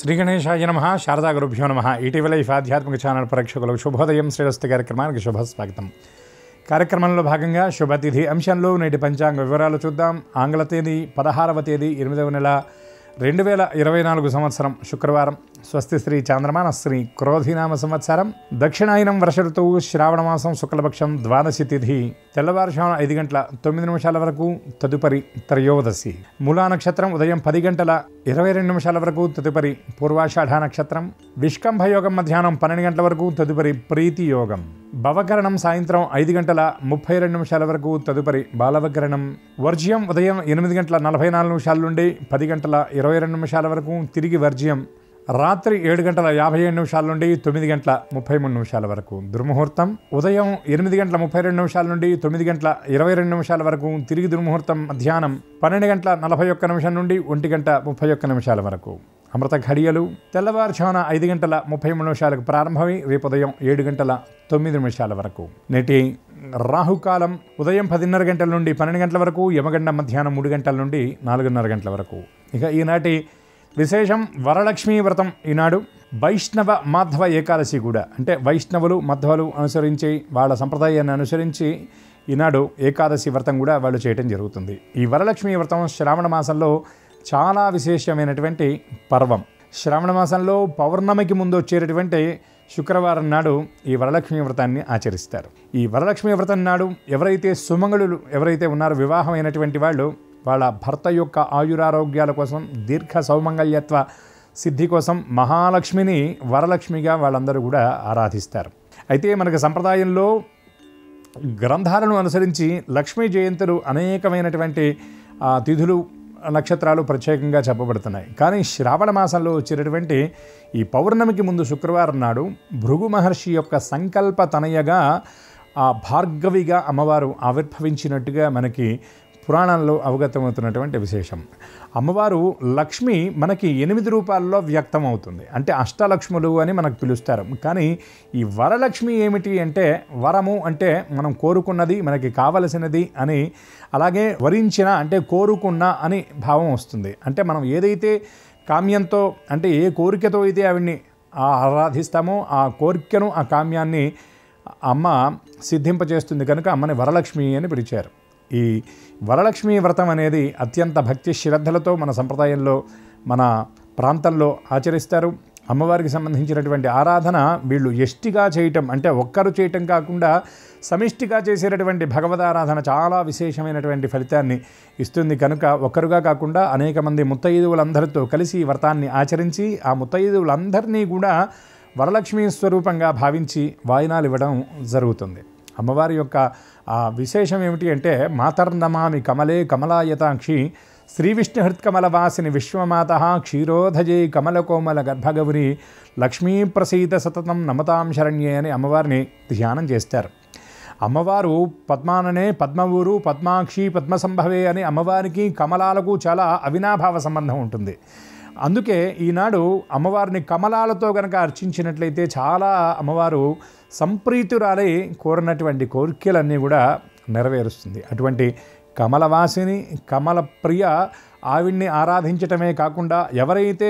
శ్రీ గణేశాయ నమః. శారదా గురుభ్యో నమః. ఈటీవీ లైఫ్ ఆధ్యాత్మిక ఛానల్ ప్రేక్షకులకు శుభోదయం. శ్రేయస్సు కార్యక్రమానికి శుభస్వాగతం. కార్యక్రమంలో భాగంగా శుభతిథి అంశంలో నేటి పంచాంగ వివరాలు చూద్దాం. ఆంగ్ల తేదీ 16వ తేదీ 8వ నెల 2024 సంవత్సరం శుక్రవారం. స్వస్తి శ్రీ చాంద్రమాన శ్రీ క్రోధినామ సంవత్సరం. దక్షిణాయనం వర్ష ఋతువు శ్రావణమాసం శుక్లపక్షం ద్వాదశి తిథి తెల్లవారుజామున 5 గంటల 9 నిమిషాల వరకు, తదుపరి త్రయోదశి. మూలా నక్షత్రం ఉదయం 10 గంటల 22 నిమిషాల వరకు, తదుపరి పూర్వాషాఢ నక్షత్రం. విష్కంభయోగం మధ్యాహ్నం 12 గంటల వరకు, తదుపరి ప్రీతి యోగం. భవకరణం సాయంత్రం 5 గంటల 32 నిమిషాల వరకు, తదుపరి బాలవకరణం. వర్జ్యం ఉదయం 8 గంటల 44 నిమిషాల నుండి 10 గంటల 22 నిమిషాల వరకు, తిరిగి వర్జ్యం రాత్రి 7 గంటల 57 నిమిషాల నుండి 9 గంటల 33 నిమిషాల వరకు. దుర్ముహూర్తం ఉదయం 8 గంటల 32 నిమిషాల నుండి 9 గంటల 22 నిమిషాల వరకు, తిరిగి దుర్ముహూర్తం మధ్యాహ్నం 12 గంటల 41 నిమిషం నుండి 1 గంట 31 నిమిషాల వరకు. అమృత ఘడియలు తెల్లవారుజామున 5 గంటల 33 నిమిషాలకు ప్రారంభమై రేపు ఉదయం 7 గంటల 9 నిమిషాల వరకు. నేటి రాహుకాలం ఉదయం 10:30 గంటల నుండి 12 గంటల వరకు, యమగండం మధ్యాహ్నం 3 గంటల నుండి 4:30 గంటల వరకు. ఇక ఈనాటి విశేషం వరలక్ష్మీ వ్రతం. ఈనాడు వైష్ణవ మాధవ ఏకాదశి కూడా, అంటే వైష్ణవులు మధ్వలు అనుసరించి వాళ్ళ సంప్రదాయాన్ని అనుసరించి ఈనాడు ఏకాదశి వ్రతం కూడా వాళ్ళు చేయటం జరుగుతుంది. ఈ వరలక్ష్మీ వ్రతం శ్రావణ మాసంలో చాలా విశేషమైనటువంటి పర్వం. శ్రావణ మాసంలో పౌర్ణమికి ముందు వచ్చేటటువంటి శుక్రవారం నాడు ఈ వరలక్ష్మీ వ్రతాన్ని ఆచరిస్తారు. ఈ వరలక్ష్మీ వ్రతం నాడు ఎవరైతే సుమంగళులు ఎవరైతే ఉన్నారో, వివాహమైనటువంటి వాళ్ళు వాళ్ళ భర్త యొక్క ఆయురారోగ్యాల కోసం, దీర్ఘ సౌమంగళ్యత్వ సిద్ధి కోసం మహాలక్ష్మిని వరలక్ష్మిగా వాళ్ళందరూ కూడా ఆరాధిస్తారు. అయితే మనకు సంప్రదాయంలో గ్రంథాలను అనుసరించి లక్ష్మీ జయంతులు అనేకమైనటువంటి తిథులు నక్షత్రాలు ప్రత్యేకంగా చెప్పబడుతున్నాయి. కానీ శ్రావణ మాసంలో వచ్చేటటువంటి ఈ పౌర్ణమికి ముందు శుక్రవారం నాడు భృగు మహర్షి యొక్క సంకల్ప తనయగా ఆ భార్గవిగా అమ్మవారు ఆవిర్భవించినట్టుగా మనకి పురాణంలో అవగతమవుతున్నటువంటి విశేషం. అమ్మవారు లక్ష్మి మనకి 8 రూపాల్లో వ్యక్తం అవుతుంది. అంటే అష్టలక్ష్ములు అని మనకు పిలుస్తారు. కానీ ఈ వరలక్ష్మి ఏమిటి అంటే, వరము అంటే మనం కోరుకున్నది, మనకి కావలసినది అని, అలాగే వరించిన అంటే కోరుకున్న అని భావం వస్తుంది. అంటే మనం ఏదైతే కామ్యంతో, అంటే ఏ కోరికతో అయితే ఆవిడ్ని ఆరాధిస్తామో ఆ కోరికను, ఆ కామ్యాన్ని అమ్మ సిద్ధింపచేస్తుంది కనుక అమ్మని వరలక్ష్మి అని పిలిచారు. ఈ వరలక్ష్మీ వ్రతం అనేది అత్యంత భక్తి శ్రద్ధలతో మన సంప్రదాయంలో, మన ప్రాంతంలో ఆచరిస్తారు. అమ్మవారికి సంబంధించినటువంటి ఆరాధన వీళ్ళు ఎష్టిగా చేయటం, అంటే ఒక్కరు చేయటం కాకుండా సమిష్టిగా చేసేటటువంటి భగవదారాధన చాలా విశేషమైనటువంటి ఫలితాన్ని ఇస్తుంది. కనుక ఒక్కరుగా కాకుండా అనేక మంది ముత్తైదువులందరితో కలిసి ఈ వ్రతాన్ని ఆచరించి ఆ ముత్తైదువులందరినీ కూడా వరలక్ష్మీ స్వరూపంగా భావించి వాయినాలు ఇవ్వడం జరుగుతుంది. అమ్మవారి యొక్క విశేషం ఏమిటి అంటే, మాతర్నమామి కమలే కమలాయతాక్షి శ్రీ విష్ణుహృత్కమలవాసిని విశ్వమాత క్షీరోధజే కమలకోమల గర్భగౌరి లక్ష్మీ ప్రసీద సతతం నమతాం శరణ్యే అని అమ్మవారిని ధ్యానం చేస్తారు. అమ్మవారు పద్మాననే, పద్మవూరు, పద్మాక్షి, పద్మసంభవే అని అమ్మవారికి కమలాలకు చాలా అవినాభావ సంబంధం ఉంటుంది. అందుకే ఈనాడు అమ్మవారిని కమలాలతో కనుక అర్చించినట్లయితే చాలా అమ్మవారు సంప్రీతురాలై కోరినటువంటి కోరికలన్నీ కూడా నెరవేరుస్తుంది. అటువంటి కమలవాసిని, కమల ప్రియ ఆవిడ్ని ఆరాధించటమే కాకుండా ఎవరైతే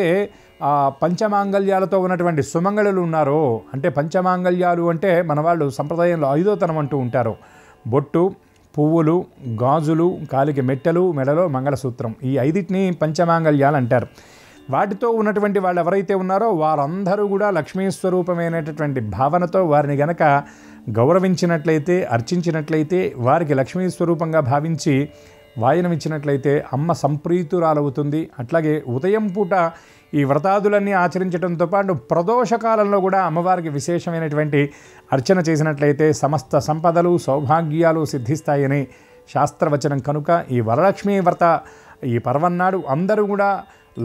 పంచమాంగళ్యాలతో ఉన్నటువంటి సుమంగళులు ఉన్నారో, అంటే పంచమాంగళ్యాలు అంటే మన వాళ్ళు సంప్రదాయంలో 5వ తనం అంటూ ఉంటారు. బొట్టు, పువ్వులు, గాజులు, కాలికి మెట్టెలు, మెడలో మంగళసూత్రం, ఈ 5టిని పంచమాంగళ్యాలు అంటారు. వాటితో ఉన్నటువంటి వాళ్ళు ఎవరైతే ఉన్నారో వారందరూ కూడా లక్ష్మీ స్వరూపమైనటువంటి భావనతో వారిని గనక గౌరవించినట్లయితే, అర్చించినట్లయితే, వారికి లక్ష్మీ స్వరూపంగా భావించి వాయనమిచ్చినట్లయితే అమ్మ సంప్రీతురాలవుతుంది. అట్లాగే ఉదయం పూట ఈ వ్రతాదులన్నీ ఆచరించడంతో పాటు ప్రదోషకాలంలో కూడా అమ్మవారికి విశేషమైనటువంటి అర్చన చేసినట్లయితే సమస్త సంపదలు, సౌభాగ్యాలు సిద్ధిస్తాయని శాస్త్రవచనం. కనుక ఈ వరలక్ష్మీ వ్రత ఈ పర్వన్నాడు అందరూ కూడా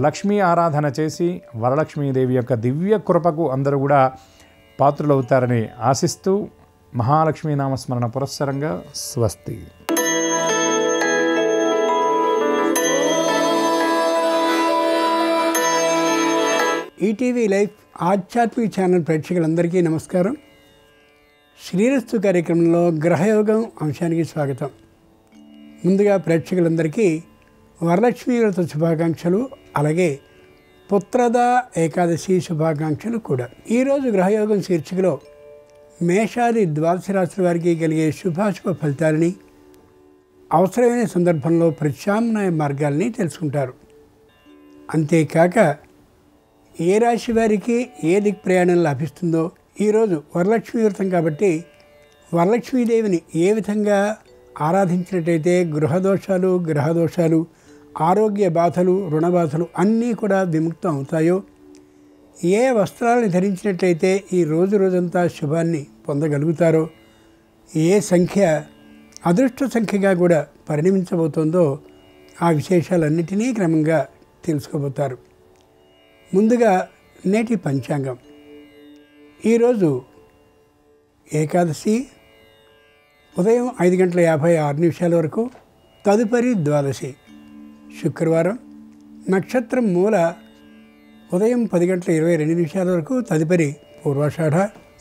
లక్ష్మీ ఆరాధన చేసి వరలక్ష్మీదేవి యొక్క దివ్య కృపకు అందరూ కూడా పాత్రులవుతారని ఆశిస్తూ మహాలక్ష్మీ నామస్మరణ పురస్సరంగా స్వస్తి. ఈటీవీ లైఫ్ ఆధ్యాత్మిక ఛానల్ ప్రేక్షకులందరికీ నమస్కారం. శ్రీరస్తు కార్యక్రమంలో గ్రహయోగం అంశానికి స్వాగతం. ముందుగా ప్రేక్షకులందరికీ వరలక్ష్మీ వ్రత శుభాకాంక్షలు, అలాగే పుత్రద ఏకాదశి శుభాకాంక్షలు కూడా. ఈరోజు గ్రహయోగం శీర్షికలో మేషాది ద్వాదశ రాశుల వారికి కలిగే శుభాశుభ ఫలితాలని, అవసరమైన సందర్భంలో ప్రత్యామ్నాయ మార్గాల్ని తెలుసుకుంటారు. అంతేకాక ఏ రాశి వారికి ఏ దిక్ప్రయాణం లభిస్తుందో, ఈరోజు వరలక్ష్మీ వ్రతం కాబట్టి వరలక్ష్మీదేవిని ఏ విధంగా ఆరాధించినట్టయితే గ్రహదోషాలు, ఆరోగ్య బాధలు, రుణ బాధలు అన్నీ కూడా విముక్తం అవుతాయో, ఏ వస్త్రాలను ధరించినట్లయితే ఈ రోజంతా శుభాన్ని పొందగలుగుతారో, ఏ సంఖ్య అదృష్ట సంఖ్యగా కూడా పరిణమించబోతోందో ఆ విశేషాలన్నిటినీ క్రమంగా తెలుసుకోబోతారు. ముందుగా నేటి పంచాంగం. ఈరోజు ఏకాదశి ఉదయం 5:56 వరకు, తదుపరి ద్వాదశి శుక్రవారం, నక్షత్రం మూల ఉదయం 10:22 వరకు, తదుపరి పూర్వాషాఢ.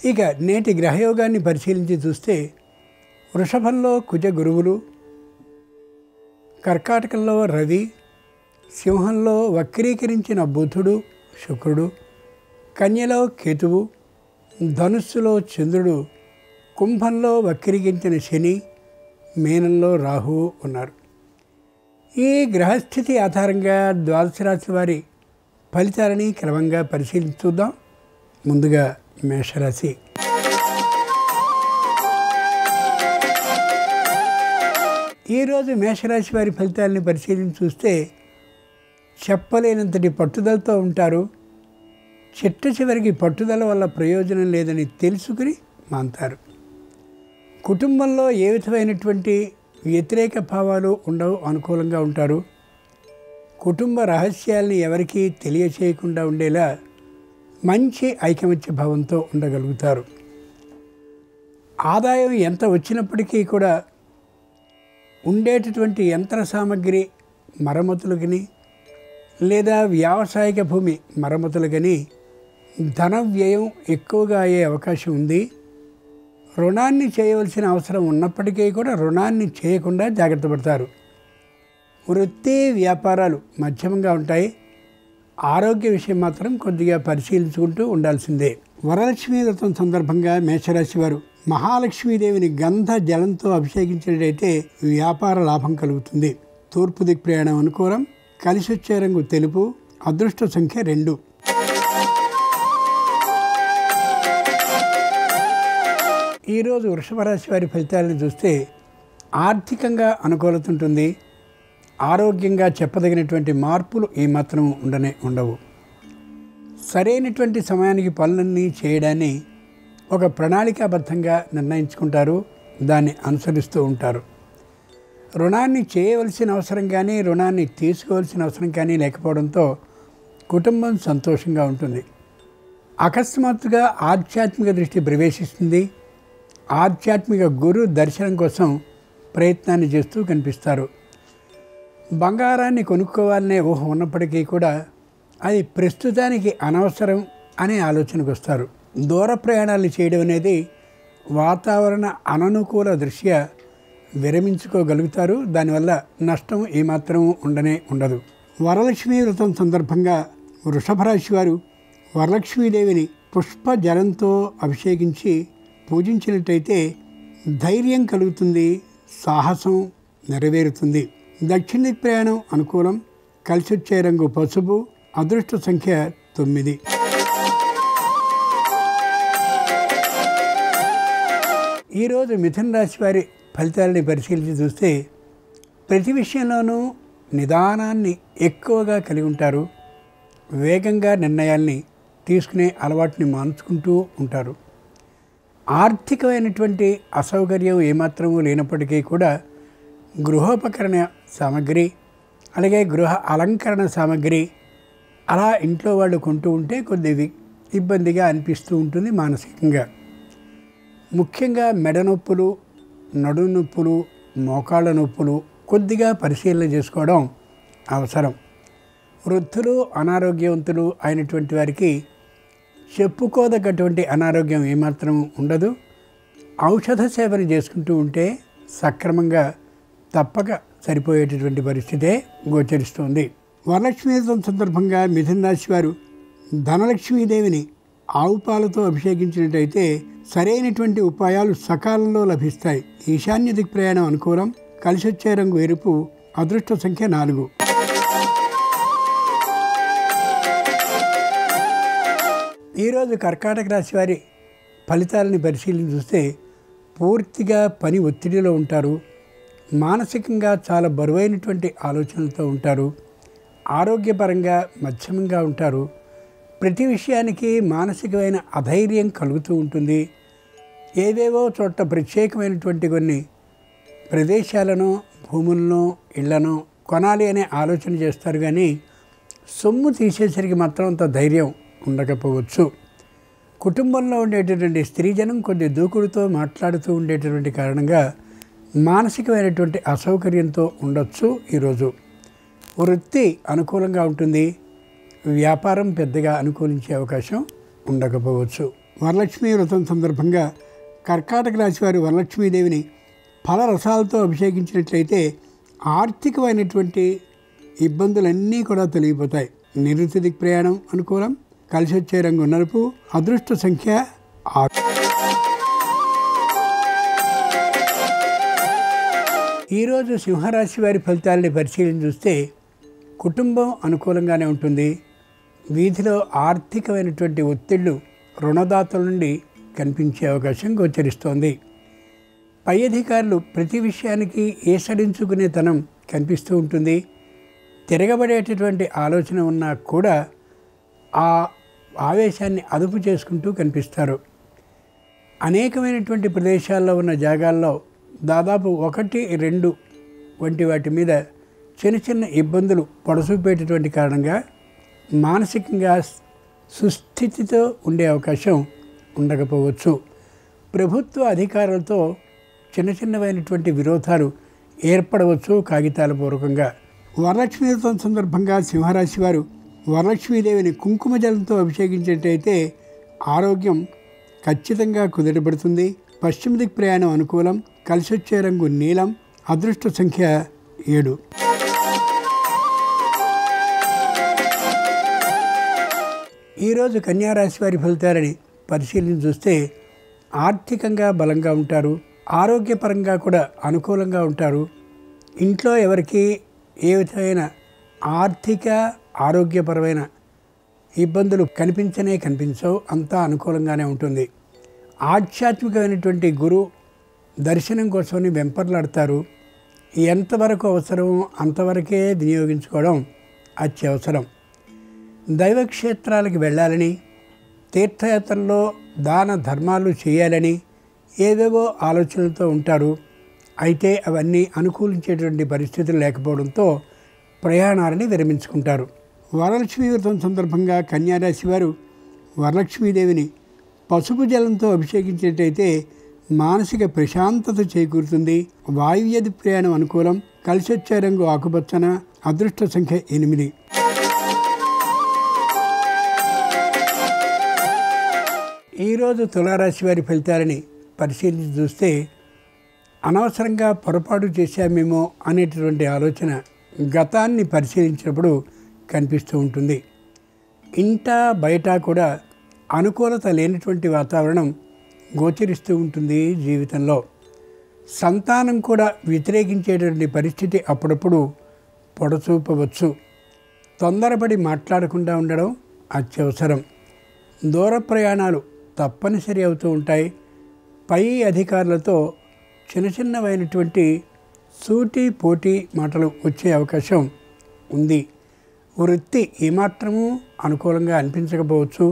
ఇక నేటి గ్రహయోగాన్ని పరిశీలించి చూస్తే వృషభంలో కుజ గురువులు, కర్కాటకంలో రవి, సింహంలో వక్రీకరించిన బుధుడు శుక్రుడు, కన్యలో కేతువు, ధనుస్సులో చంద్రుడు, కుంభంలో వక్రీకరించిన శని, మీనంలో రాహువు ఉన్నారు. ఈ గ్రహస్థితి ఆధారంగా ద్వాదశ రాశి వారి ఫలితాలని క్రమంగా పరిశీలించుద్దాం. ముందుగా మేషరాశి. ఈరోజు మేషరాశి వారి ఫలితాలని పరిశీలించి చూస్తే చెప్పలేనంతటి పట్టుదలతో ఉంటారు. చివరికి పట్టుదల వల్ల ప్రయోజనం లేదని తెలుసుకుని మాంతారు. కుటుంబంలో ఏ విధమైనటువంటి వ్యతిరేక భావాలు ఉండవు, అనుకూలంగా ఉంటారు. కుటుంబ రహస్యాల్ని ఎవరికీ తెలియచేయకుండా ఉండేలా మంచి ఐకమత్య భావంతో ఉండగలుగుతారు. ఆదాయం ఎంత వచ్చినప్పటికీ కూడా ఉండేటటువంటి యంత్ర సామగ్రి మరమ్మతులకని లేదా వ్యావసాయిక భూమి మరమ్మతులకని ధన వ్యయం ఎక్కువగా అయ్యే అవకాశం ఉంది. రుణాన్ని చేయవలసిన అవసరం ఉన్నప్పటికీ కూడా రుణాన్ని చేయకుండా జాగ్రత్త పడతారు. వృత్తి వ్యాపారాలు మధ్యమంగా ఉంటాయి. ఆరోగ్య విషయం మాత్రం కొద్దిగా పరిశీలించుకుంటూ ఉండాల్సిందే. వరలక్ష్మీ వ్రతం సందర్భంగా మేషరాశి వారు మహాలక్ష్మీదేవిని గంధ జలంతో అభిషేకించినట్లయితే వ్యాపార లాభం కలుగుతుంది. తూర్పు దిక్ ప్రయాణం అనుకూలం. కలిసి వచ్చే రంగు తెలుపు. అదృష్ట సంఖ్య 2. ఈరోజు వృషభ రాశి వారి ఫలితాలను చూస్తే ఆర్థికంగా అనుకూలత ఉంటుంది. ఆరోగ్యంగా చెప్పదగినటువంటి మార్పులు ఏమాత్రం ఉండవు. సరైనటువంటి సమయానికి పనులన్నీ చేయడాన్ని ఒక ప్రణాళికాబద్ధంగా నిర్ణయించుకుంటారు. దాన్ని అనుసరిస్తూ ఉంటారు. రుణాన్ని చేయవలసిన అవసరం కానీ రుణాన్ని తీసుకోవాల్సిన అవసరం కానీ లేకపోవడంతో కుటుంబం సంతోషంగా ఉంటుంది. అకస్మాత్తుగా ఆధ్యాత్మిక దృష్టి ప్రవేశిస్తుంది. ఆధ్యాత్మిక గురు దర్శనం కోసం ప్రయత్నాన్ని చేస్తూ కనిపిస్తారు. బంగారాన్ని కొనుక్కోవాలనే ఊహ ఉన్నప్పటికీ కూడా అది ప్రస్తుతానికి అనవసరం అనే ఆలోచనకు వస్తారు. దూర ప్రయాణాలు చేయడం అనేది వాతావరణ అననుకూల దృష్ట్యా విరమించుకోగలుగుతారు. దానివల్ల నష్టం ఏమాత్రం ఉండదు. వరలక్ష్మీ వ్రతం సందర్భంగా వృషభ రాశి వారు వరలక్ష్మీదేవిని పుష్ప జలంతో అభిషేకించి పూజించినట్టయితే ధైర్యం కలుగుతుంది. సాహసం నెరవేరుతుంది. దక్షిణ దిక్ ప్రయాణం అనుకూలం. కలిసి వచ్చే రంగు పసుపు. అదృష్ట సంఖ్య 9. ఈరోజు మిథున రాశి వారి ఫలితాలని పరిశీలించి చూస్తే ప్రతి విషయంలోనూ నిదానాన్ని ఎక్కువగా కలిగి ఉంటారు. వేగంగా నిర్ణయాల్ని తీసుకునే అలవాటుని మానుచుకుంటూ ఉంటారు. ఆర్థికమైనటువంటి అసౌకర్యం ఏమాత్రమూ లేనప్పటికీ కూడా గృహోపకరణ సామగ్రి, అలాగే గృహ అలంకరణ సామగ్రి అలా ఇంట్లో వాళ్ళు కొంటూ ఉంటే కొద్దిగా ఇబ్బందిగా అనిపిస్తూ ఉంటుంది మానసికంగా. ముఖ్యంగా మెడ నొప్పులు, నడుము నొప్పులు, మోకాళ్ళ నొప్పులు కొద్దిగా పరిశీలన చేసుకోవడం అవసరం. వృద్ధులు, అనారోగ్యవంతులు అయినటువంటి వారికి చెప్పుకోదగ్గటువంటి అనారోగ్యం ఏమాత్రం ఉండదు. ఔషధ సేవన చేసుకుంటూ ఉంటే సక్రమంగా తప్పక సరిపోయేటటువంటి పరిస్థితే గోచరిస్తుంది. వరలక్ష్మీ వ్రతం సందర్భంగా మిథున రాశి వారు ధనలక్ష్మీదేవిని ఆవు పాలతో అభిషేకించినట్టయితే సరైనటువంటి ఉపాయాలు సకాలంలో లభిస్తాయి. ఈశాన్య దిక్ ప్రయాణం అనుకూలం. కలిసొచ్చే రంగు ఎరుపు. అదృష్ట సంఖ్య 4. ఈరోజు కర్కాటక రాశి వారి ఫలితాలని పరిశీలించి చూస్తే పూర్తిగా పని ఒత్తిడిలో ఉంటారు. మానసికంగా చాలా బరువైనటువంటి ఆలోచనలతో ఉంటారు. ఆరోగ్యపరంగా మధ్యమంగా ఉంటారు. ప్రతి విషయానికి మానసికమైన అధైర్యం కలుగుతూ ఉంటుంది. ఏవేవో చోట ప్రత్యేకమైనటువంటి కొన్ని ప్రదేశాలను, భూములను, ఇళ్లను కొనాలి అనే ఆలోచన చేస్తారు. కానీ సొమ్ము తీసేసరికి మాత్రం అంత ధైర్యం ఉండకపోవచ్చు. కుటుంబంలో ఉండేటటువంటి స్త్రీజనం కొద్ది దూకుడుతో మాట్లాడుతూ ఉండేటటువంటి కారణంగా మానసికమైనటువంటి అసౌకర్యంతో ఉండొచ్చు. ఈరోజు వృత్తి అనుకూలంగా ఉంటుంది. వ్యాపారం పెద్దగా అనుకూలించే అవకాశం ఉండకపోవచ్చు. వరలక్ష్మీ వ్రతం సందర్భంగా కర్కాటక రాశి వారు వరలక్ష్మీదేవిని ఫలరసాలతో అభిషేకించినట్లయితే ఆర్థికమైనటువంటి ఇబ్బందులన్నీ కూడా తొలగిపోతాయి. నివృత్తి దిక్ ప్రయాణం అనుకూలం. కలిసి వచ్చే రంగు నలుపు. అదృష్ట సంఖ్య 6. ఈరోజు సింహరాశి వారి ఫలితాలని పరిశీలించి చూస్తే కుటుంబం అనుకూలంగానే ఉంటుంది. వీధిలో ఆర్థికమైనటువంటి ఒత్తిళ్లు రుణదాతల నుండి కనిపించే అవకాశం గోచరిస్తోంది. పై అధికారులు ప్రతి విషయానికి ఏసడించుకునే తనం కనిపిస్తూ ఉంటుంది. తిరగబడేటటువంటి ఆలోచన ఉన్నా కూడా ఆ ఆవేశాన్ని అదుపు చేసుకుంటూ కనిపిస్తారు. అనేకమైనటువంటి ప్రదేశాల్లో ఉన్న జాగాల్లో దాదాపు 1-2 వంటి వాటి మీద చిన్న చిన్న ఇబ్బందులు పొడసూపేటటువంటి కారణంగా మానసికంగా సుస్థితితో ఉండే అవకాశం ఉండకపోవచ్చు. ప్రభుత్వ అధికారులతో చిన్న చిన్నవైనటువంటి విరోధాలు ఏర్పడవచ్చు కాగితాల పూర్వకంగా. వరలక్ష్మీ వ్రతం సందర్భంగా సింహరాశి వారు వరలక్ష్మీదేవిని కుంకుమ జలంతో అభిషేకించినట్టయితే ఆరోగ్యం ఖచ్చితంగా కుదిరబడుతుంది. పశ్చిమ దిక్ ప్రయాణం అనుకూలం. కలిసొచ్చే రంగు నీలం. అదృష్ట సంఖ్య 7. ఈరోజు కన్యారాశి వారి ఫలితాలని పరిశీలించి చూస్తే ఆర్థికంగా బలంగా ఉంటారు. ఆరోగ్యపరంగా కూడా అనుకూలంగా ఉంటారు. ఇంట్లో ఎవరికి ఏ విధమైన ఆర్థిక ఆరోగ్యపరమైన ఇబ్బందులు కనిపించవు. అంతా అనుకూలంగానే ఉంటుంది. ఆధ్యాత్మికమైనటువంటి గురు దర్శనం కోసమని వెంపర్లాడతారు. ఎంతవరకు అవసరమో అంతవరకే వినియోగించుకోవడం అత్యవసరం. దైవక్షేత్రాలకు వెళ్ళాలని, తీర్థయాత్రల్లో దాన ధర్మాలు చేయాలని ఏవేవో ఆలోచనలతో ఉంటారు. అయితే అవన్నీ అనుకూలించేటువంటి పరిస్థితులు లేకపోవడంతో ప్రయాణాలని విరమించుకుంటారు. వరలక్ష్మీ వ్రతం సందర్భంగా కన్యారాశి వారు వరలక్ష్మీదేవిని పసుపు జలంతో అభిషేకించేటైతే మానసిక ప్రశాంతత చేకూరుతుంది. వాయువ్యది ప్రయాణం అనుకూలం. కలిసొచ్చే రంగు ఆకుపచ్చన. అదృష్ట సంఖ్య 8. ఈరోజు తులారాశి వారి ఫలితాలని పరిశీలించి చూస్తే అనవసరంగా పొరపాటు చేశామేమో అనేటటువంటి ఆలోచన గతాన్ని పరిశీలించినప్పుడు కనిపిస్తూ ఉంటుంది. ఇంట బయట కూడా అనుకూలత లేనటువంటి వాతావరణం గోచరిస్తూ ఉంటుంది జీవితంలో. సంతానం కూడా వ్యతిరేకించేటువంటి పరిస్థితి అప్పుడప్పుడు పొడచూపవచ్చు. తొందరపడి మాట్లాడకుండా ఉండడం అత్యవసరం. దూర ప్రయాణాలు తప్పనిసరి అవుతూ ఉంటాయి. పై అధికారులతో చిన్న చిన్నవైనటువంటి సూటి పోటీ మాటలు వచ్చే అవకాశం ఉంది. వృత్తి ఏమాత్రమూ అనుకూలంగా అనిపించకపోవచ్చు.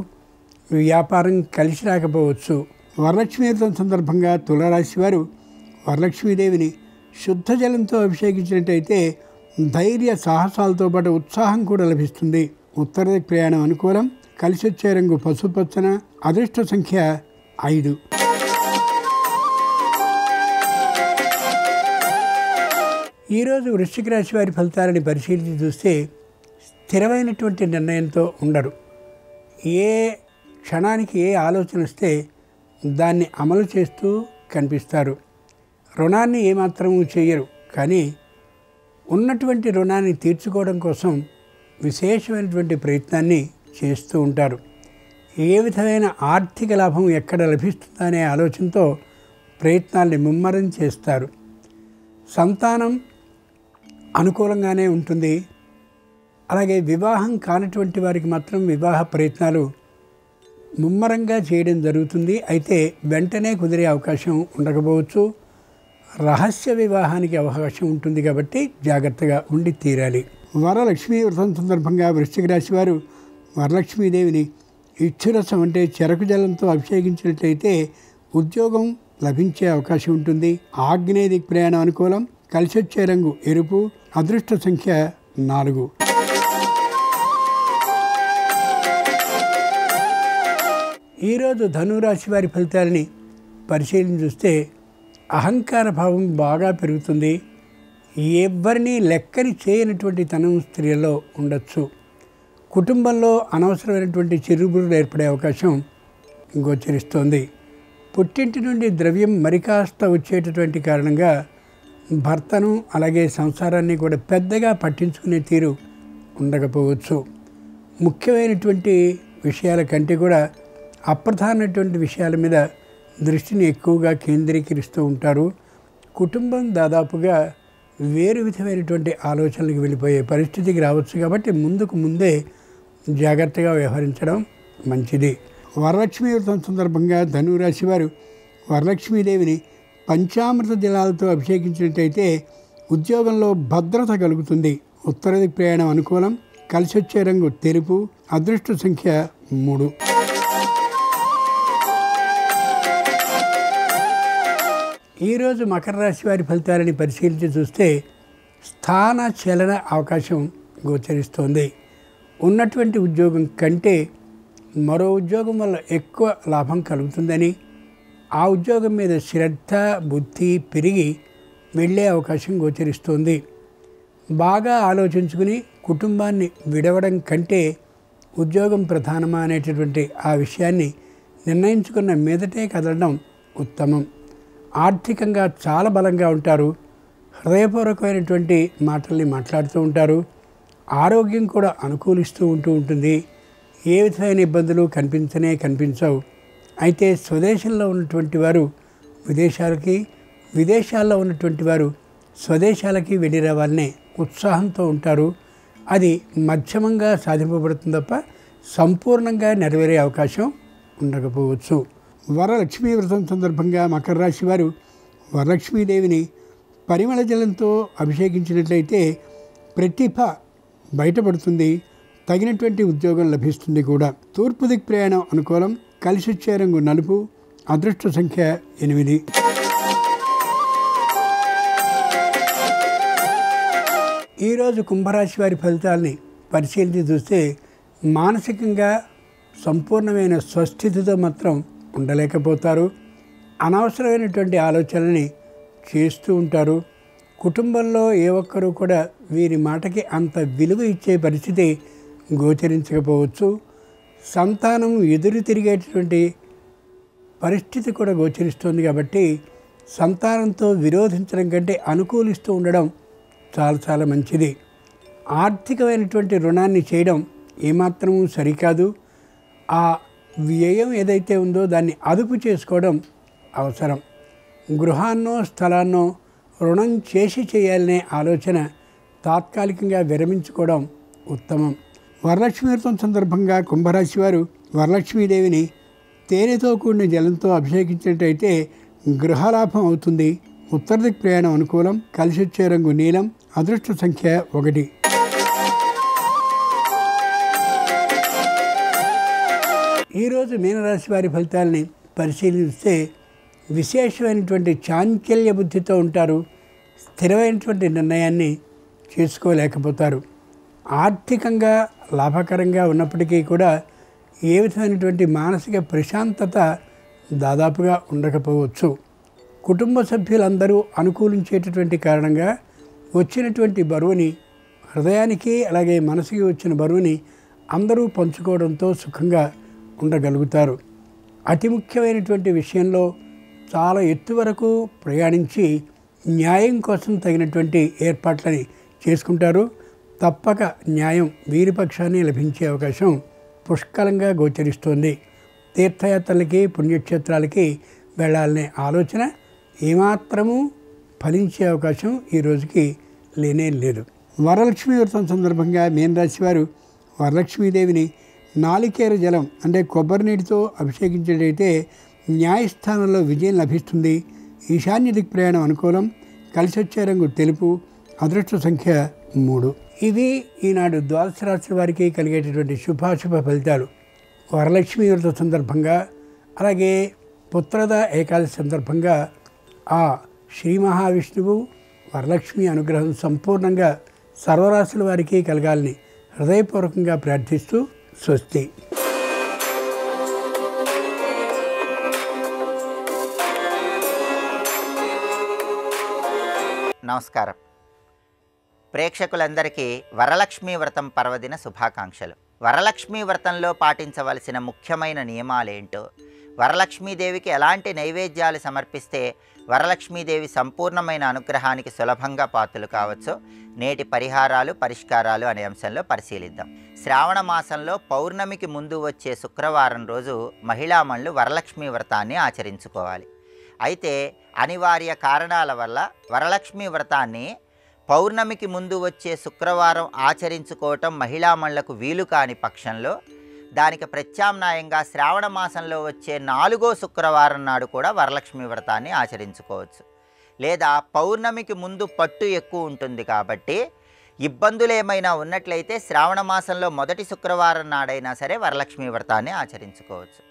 వ్యాపారం కలిసి రాకపోవచ్చు. వరలక్ష్మీ వ్రతం సందర్భంగా తులారాశి వారు వరలక్ష్మీదేవిని శుద్ధ జలంతో అభిషేకించినట్టయితే ధైర్య సాహసాలతో పాటు ఉత్సాహం కూడా లభిస్తుంది. ఉత్తర దిక్కు ప్రయాణం అనుకూలం. కలిసొచ్చే రంగు పసుపచ్చన. అదృష్ట సంఖ్య 5. ఈరోజు వృశ్చిక రాశి వారి ఫలితాలని పరిశీలించి చూస్తే స్థిరమైనటువంటి నిర్ణయంతో ఉండరు. ఏ క్షణానికి ఏ ఆలోచన వస్తే దాన్ని అమలు చేస్తూ కనిపిస్తారు. రుణాన్ని ఏమాత్రము చేయరు. కానీ ఉన్నటువంటి రుణాన్ని తీర్చుకోవడం కోసం విశేషమైనటువంటి ప్రయత్నాన్ని చేస్తూ ఉంటారు. ఏ విధమైన ఆర్థిక లాభం ఎక్కడ లభిస్తుందనే ఆలోచనతో ప్రయత్నాల్ని ముమ్మరం చేస్తారు. సంతానం అనుకూలంగానే ఉంటుంది. అలాగే వివాహం కానటువంటి వారికి మాత్రం వివాహ ప్రయత్నాలు ముమ్మరంగా చేయడం జరుగుతుంది. అయితే వెంటనే కుదిరే అవకాశం ఉండకపోవచ్చు. రహస్య వివాహానికి అవకాశం ఉంటుంది కాబట్టి జాగ్రత్తగా ఉండి తీరాలి. వరలక్ష్మీ వ్రతం సందర్భంగా వృశ్చిక రాశి వారు వరలక్ష్మీదేవిని ఇచ్చురసం అంటే చెరకు జలంతో అభిషేకించినట్లయితే ఉద్యోగం లభించే అవకాశం ఉంటుంది. ఆగ్నేయ దిక్ ప్రయాణం అనుకూలం. కలిసొచ్చే రంగు ఎరుపు. అదృష్ట సంఖ్య 4. ఈరోజు ధనురాశి వారి ఫలితాలని పరిశీలన చూస్తే అహంకార భావం బాగా పెరుగుతుంది. ఎవరిని లెక్కని చేయనటువంటి తనం స్త్రీలలో ఉండొచ్చు. కుటుంబంలో అనవసరమైనటువంటి చిరుబురులు ఏర్పడే అవకాశం గోచరిస్తోంది. పుట్టింటి నుండి ద్రవ్యం మరికాస్త వచ్చేటటువంటి కారణంగా భర్తను అలాగే సంసారాన్ని కూడా పెద్దగా పట్టించుకునే తీరు ఉండకపోవచ్చు. ముఖ్యమైనటువంటి విషయాల కంటే కూడా అప్రధానమైనటువంటి విషయాల మీద దృష్టిని ఎక్కువగా కేంద్రీకరిస్తూ ఉంటారు. కుటుంబం దాదాపుగా వేరు విధమైనటువంటి ఆలోచనలకు వెళ్ళిపోయే పరిస్థితికి రావచ్చు. కాబట్టి ముందే జాగ్రత్తగా వ్యవహరించడం మంచిది. వరలక్ష్మీ వ్రతం సందర్భంగా ధనురాశి వారు వరలక్ష్మీదేవిని పంచామృత జలాలతో అభిషేకించినట్టయితే ఉద్యోగంలో భద్రత కలుగుతుంది. ఉత్తర దిక్కు ప్రయాణం అనుకూలం. కలిసొచ్చే రంగు తెలుపు. అదృష్ట సంఖ్య 3. ఈరోజు మకర రాశి వారి ఫలితాలని పరిశీలించి చూస్తే స్థాన చలన అవకాశం గోచరిస్తోంది. ఉన్నటువంటి ఉద్యోగం కంటే మరో ఉద్యోగం వల్ల ఎక్కువ లాభం కలుగుతుందని, ఆ ఉద్యోగం మీద శ్రద్ధ బుద్ధి పెరిగి వెళ్ళే అవకాశం గోచరిస్తోంది. బాగా ఆలోచించుకుని కుటుంబాన్ని విడవడం కంటే ఉద్యోగం ప్రధానమా అనేటటువంటి ఆ విషయాన్ని నిర్ణయించుకున్న మీదటే కదలడం ఉత్తమం. ఆర్థికంగా చాలా బలంగా ఉంటారు. హృదయపూర్వకమైనటువంటి మాటల్ని మాట్లాడుతూ ఉంటారు. ఆరోగ్యం కూడా అనుకూలిస్తూ ఉంటుంది. ఏ విధమైన ఇబ్బందులు కనిపించవు. అయితే స్వదేశంలో ఉన్నటువంటి వారు విదేశాలకి, విదేశాల్లో ఉన్నటువంటి వారు స్వదేశాలకి వెళ్ళి రావాలనే ఉత్సాహంతో ఉంటారు. అది మధ్యమంగా సాధింపబడుతుంది తప్ప సంపూర్ణంగా నెరవేరే అవకాశం ఉండకపోవచ్చు. వరలక్ష్మీ వ్రతం సందర్భంగా మకర రాశి వారు వరలక్ష్మీదేవిని పరిమళ జలంతో అభిషేకించినట్లయితే ప్రతిభ బయటపడుతుంది. తగినటువంటి ఉద్యోగం లభిస్తుంది కూడా. తూర్పు దిక్ ప్రయాణం అనుకూలం. కలిసొచ్చే రంగు నలుపు. అదృష్ట సంఖ్య 8. ఈరోజు కుంభరాశి వారి ఫలితాలని పరిశీలించి చూస్తే మానసికంగా సంపూర్ణమైన స్వస్థితితో మాత్రం ఉండలేకపోతారు. అనవసరమైనటువంటి ఆలోచనల్ని చేస్తూ ఉంటారు. కుటుంబంలో ఏ ఒక్కరూ కూడా వీరి మాటకి అంత విలువ ఇచ్చే పరిస్థితి గోచరించకపోవచ్చు. సంతానం ఎదురు తిరిగేటటువంటి పరిస్థితి కూడా గోచరిస్తుంది. కాబట్టి సంతానంతో విరోధించడం కంటే అనుకూలిస్తూ ఉండడం చాలా మంచిది. ఆర్థికమైనటువంటి రుణాన్ని చేయడం ఏమాత్రమూ సరికాదు. ఆ వ్యయం ఏదైతే ఉందో దాన్ని అదుపు చేసుకోవడం అవసరం. గృహాన్నో స్థలాన్నో రుణం చేయాలనే ఆలోచన తాత్కాలికంగా విరమించుకోవడం ఉత్తమం. వరలక్ష్మీ వ్రతం సందర్భంగా కుంభరాశి వారు వరలక్ష్మీదేవిని తేనెతో కూడిన జలంతో అభిషేకించినట్టయితే గృహలాభం అవుతుంది. ఉత్తర దిక్ ప్రయాణం అనుకూలం. కలిసొచ్చే రంగు నీలం. అదృష్ట సంఖ్య 1. ఈరోజు మీనరాశి వారి ఫలితాలని పరిశీలిస్తే విశేషమైనటువంటి చాంచల్య బుద్ధితో ఉంటారు. స్థిరమైనటువంటి నిర్ణయాన్ని చేసుకోలేకపోతారు. ఆర్థికంగా లాభకరంగా ఉన్నప్పటికీ కూడా ఏ విధమైనటువంటి మానసిక ప్రశాంతత దాదాపుగా ఉండకపోవచ్చు. కుటుంబ సభ్యులందరూ అనుకూలించేటటువంటి కారణంగా వచ్చినటువంటి బరువుని, హృదయానికి అలాగే మనసుకి వచ్చిన బరువుని అందరూ పంచుకోవడంతో సుఖంగా ఉండగలుగుతారు. అతి ముఖ్యమైనటువంటి విషయంలో చాలా ఎత్తు వరకు ప్రయాణించి న్యాయం కోసం తగినటువంటి ఏర్పాట్లని చేసుకుంటారు. తప్పక న్యాయం వీరి పక్షాన్ని లభించే అవకాశం పుష్కలంగా గోచరిస్తోంది. తీర్థయాత్రలకి పుణ్యక్షేత్రాలకి వెళ్ళాలనే ఆలోచన ఏమాత్రము ఫలించే అవకాశం ఈ రోజుకి లేనే లేదు. వరలక్ష్మి వ్రతం సందర్భంగా మీనరాశి వారు వరలక్ష్మీదేవిని నాలికేర జలం అంటే కొబ్బరి నీటితో అభిషేకించేటైతే న్యాయస్థానంలో విజయం లభిస్తుంది. ఈశాన్య దిక్ ప్రయాణం అనుకూలం. కలిసి వచ్చే రంగు తెలుపు. అదృష్ట సంఖ్య 3. ఇవి ఈనాడు ద్వాదశ రాశుల వారికి కలిగేటటువంటి శుభాశుభ ఫలితాలు. వరలక్ష్మి వ్రత సందర్భంగా అలాగే పుత్రద ఏకాదశి సందర్భంగా ఆ శ్రీ మహావిష్ణువు వరలక్ష్మి అనుగ్రహం సంపూర్ణంగా సర్వరాశుల వారికి కలగాలని హృదయపూర్వకంగా ప్రార్థిస్తూ స్వస్తి. నమస్కారం. ప్రేక్షకులందరికీ వరలక్ష్మీ వ్రతం పర్వదిన శుభాకాంక్షలు. వరలక్ష్మీ వ్రతంలో పాటించవలసిన ముఖ్యమైన నియమాలేంటో, వరలక్ష్మీదేవికి ఎలాంటి నైవేద్యాలు సమర్పిస్తే వరలక్ష్మీదేవి సంపూర్ణమైన అనుగ్రహానికి సులభంగా పాత్రలు కావచ్చో నేటి పరిహారాలు పరిష్కారాలు అనే అంశంలో పరిశీలిద్దాం. శ్రావణ మాసంలో పౌర్ణమికి ముందు వచ్చే శుక్రవారం రోజు మహిళామణులు వరలక్ష్మీ వ్రతాన్ని ఆచరించుకోవాలి. అయితే అనివార్య కారణాల వల్ల వరలక్ష్మీ వ్రతాన్ని పౌర్ణమికి ముందు వచ్చే శుక్రవారం ఆచరించుకోవటం మహిళామణులకు వీలు కాని పక్షంలో దానికి ప్రత్యామ్నాయంగా శ్రావణ మాసంలో వచ్చే 4వ శుక్రవారం నాడు కూడా వరలక్ష్మీ వ్రతాన్ని ఆచరించుకోవచ్చు. లేదా పౌర్ణమికి ముందు పట్టు ఎక్కువ ఉంటుంది కాబట్టి ఇబ్బందులు ఏమైనా ఉన్నట్లయితే శ్రావణ మాసంలో మొదటి శుక్రవారం నాడైనా సరే వరలక్ష్మీ వ్రతాన్ని ఆచరించుకోవచ్చు.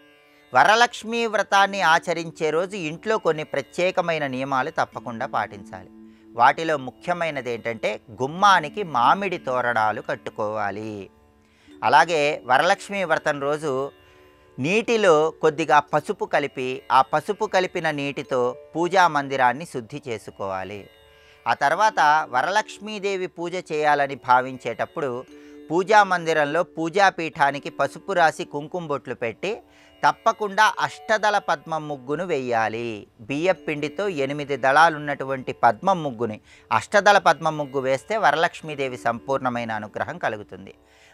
వరలక్ష్మీ వ్రతాన్ని ఆచరించే రోజు ఇంట్లో కొన్ని ప్రత్యేకమైన నియమాలు తప్పకుండా పాటించాలి. వాటిలో ముఖ్యమైనది ఏంటంటే గుమ్మానికి మామిడి తోరణాలు కట్టుకోవాలి. అలాగే వరలక్ష్మీ వ్రతం రోజు నీటిలో కొద్దిగా పసుపు కలిపి ఆ పసుపు కలిపిన నీటితో పూజా మందిరాన్ని శుద్ధి చేసుకోవాలి. ఆ తర్వాత వరలక్ష్మీదేవి పూజ చేయాలని భావించేటప్పుడు పూజా మందిరంలో పూజాపీఠానికి పసుపు రాసి కుంకుమ బొట్లు పెట్టి తప్పకుండా అష్టదళ పద్మం ముగ్గును వెయ్యాలి. బియ్యం పిండితో 8 దళాలు ఉన్నటువంటి పద్మం ముగ్గుని అష్టదళ పద్మం ముగ్గు వేస్తే వరలక్ష్మీదేవి సంపూర్ణమైన అనుగ్రహం కలుగుతుంది.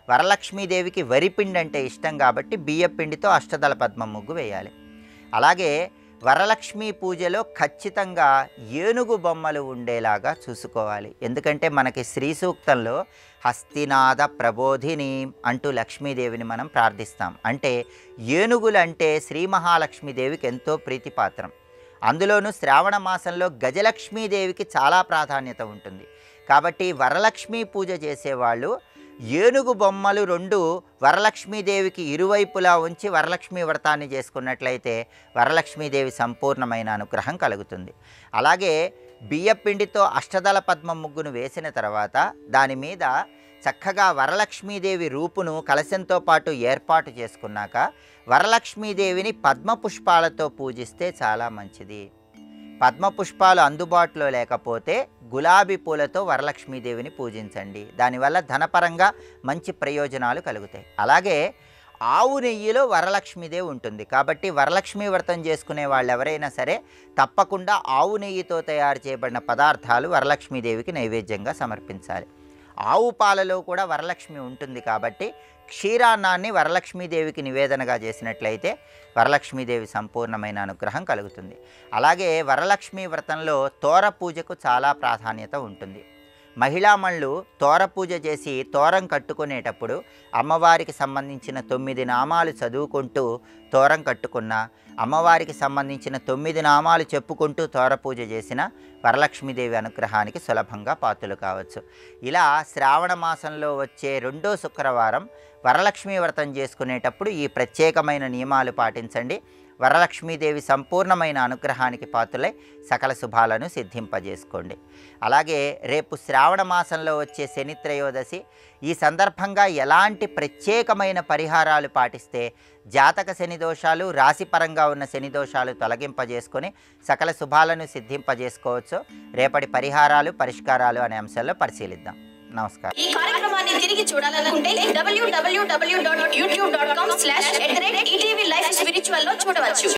వరలక్ష్మీదేవికి వరిపిండి అంటే ఇష్టం కాబట్టి బియ్యం పిండితో అష్టదళ పద్మం ముగ్గు వేయాలి. అలాగే వరలక్ష్మీ పూజలో ఖచ్చితంగా ఏనుగు బొమ్మలు ఉండేలాగా చూసుకోవాలి. ఎందుకంటే మనకి శ్రీ సూక్తంలో హస్తినాద ప్రబోధిని అంటూ లక్ష్మీదేవిని మనం ప్రార్థిస్తాం. అంటే ఏనుగులు అంటే శ్రీ మహాలక్ష్మీదేవికి ఎంతో ప్రీతిపాత్రం. అందులోనూ శ్రావణ మాసంలో గజలక్ష్మీదేవికి చాలా ప్రాధాన్యత ఉంటుంది. కాబట్టి వరలక్ష్మీ పూజ చేసేవాళ్ళు ఏనుగు బొమ్మలు 2 వరలక్ష్మీదేవికి ఇరువైపులా ఉంచి వరలక్ష్మీ వ్రతాన్ని చేసుకున్నట్లయితే వరలక్ష్మీదేవి సంపూర్ణమైన అనుగ్రహం కలుగుతుంది. అలాగే బియ్యపిండితో అష్టదళ పద్మం ముగ్గును వేసిన తర్వాత దాని మీద చక్కగా వరలక్ష్మీదేవి రూపును కలశంతో పాటు ఏర్పాటు చేసుకున్నాక వరలక్ష్మీదేవిని పద్మపుష్పాలతో పూజిస్తే చాలా మంచిది. పద్మపుష్పాలు అందుబాటులో లేకపోతే గులాబీ పూలతో వరలక్ష్మీదేవిని పూజించండి. దానివల్ల ధనపరంగా మంచి ప్రయోజనాలు కలుగుతాయి. అలాగే ఆవు నెయ్యిలో వరలక్ష్మీదేవి ఉంటుంది కాబట్టి వరలక్ష్మీ వ్రతం చేసుకునే వాళ్ళు ఎవరైనా సరే తప్పకుండా ఆవు నెయ్యితో తయారు చేయబడిన పదార్థాలు వరలక్ష్మీదేవికి నైవేద్యంగా సమర్పించాలి. ఆవు పాలలో కూడా వరలక్ష్మి ఉంటుంది కాబట్టి క్షీరాన్నాన్ని వరలక్ష్మీదేవికి నివేదనగా చేసినట్లయితే వరలక్ష్మీదేవి సంపూర్ణమైన అనుగ్రహం కలుగుతుంది. అలాగే వరలక్ష్మీ వ్రతంలో తోర పూజకు చాలా ప్రాధాన్యత ఉంటుంది. మహిళామణులు తోర పూజ చేసి తోరం కట్టుకునేటప్పుడు అమ్మవారికి సంబంధించిన 9 నామాలు చదువుకుంటూ తోరం కట్టుకున్న, అమ్మవారికి సంబంధించిన 9 నామాలు చెప్పుకుంటూ తోర పూజ చేసిన వరలక్ష్మీదేవి అనుగ్రహానికి సులభంగా పాత్రలు కావచ్చు. ఇలా శ్రావణ మాసంలో వచ్చే 2వ శుక్రవారం వరలక్ష్మీ వ్రతం చేసుకునేటప్పుడు ఈ ప్రత్యేకమైన నియమాలు పాటించండి. వరలక్ష్మీదేవి సంపూర్ణమైన అనుగ్రహానికి పాత్రలై సకల శుభాలను సిద్ధింపజేసుకోండి. అలాగే రేపు శ్రావణ మాసంలో వచ్చే శని త్రయోదశి. ఈ సందర్భంగా ఎలాంటి ప్రత్యేకమైన పరిహారాలు పాటిస్తే జాతక శని దోషాలు, రాశిపరంగా ఉన్న శని దోషాలు తొలగింపజేసుకొని సకల శుభాలను సిద్ధింపజేసుకోవచ్చో రేపటి పరిహారాలు పరిష్కారాలు అనే అంశాల్లో పరిశీలిద్దాం. నమస్కారం. ఈ కార్యక్రమాన్ని తిరిగి చూడాలనుకుంటే www.youtube.com/ETV Live Spiritual లో చూడవచ్చు.